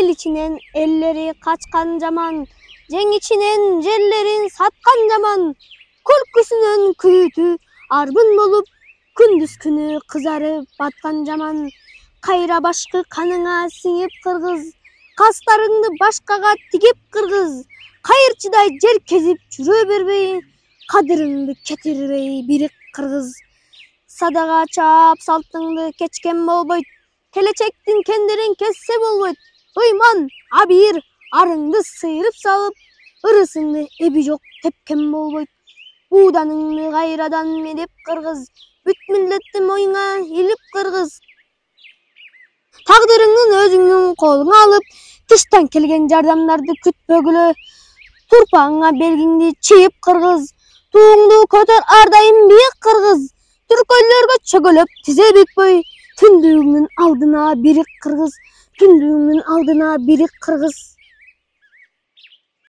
El içinen elleri kaçkan zaman, Ceng içinen jellerin satkan zaman, Kulkusунан kүйütü arbın bolup, Күндүз күнү kızarıp batkan zaman, Kayra başkı kanına singip kırgız, Kaslarыңды başkaga tigip kırgız, Kayırçıday jer kezip жүрө бербей, Kadırыңды кетирбей бирик кыргыз. Садага чаап салтыңды кечкен болбойт, Келечектин кендерин кессе болбойт, Ыйман, абийир, арыңды сыйрып салып, Ырысыңды эби жок тепкен болбойт. Бууданыңды кайрадан медеп кыргыз, Бүт миллетти моюңа илип кыргыз. Тагдырыңдын өзүңдүн колуңа алып, Тыштан келген жардамдарды күтпөгүлө, Турпагыңа белгиңди чийип кыргыз, Туңду көтөр ар дайым бийик кыргыз, Түркөйлөргө чөгөлөп тизе бүкпөй, Түндүгүңдүн алдына бирик кыргыз, Түндүгүңдүн алдына бирик кыргыз.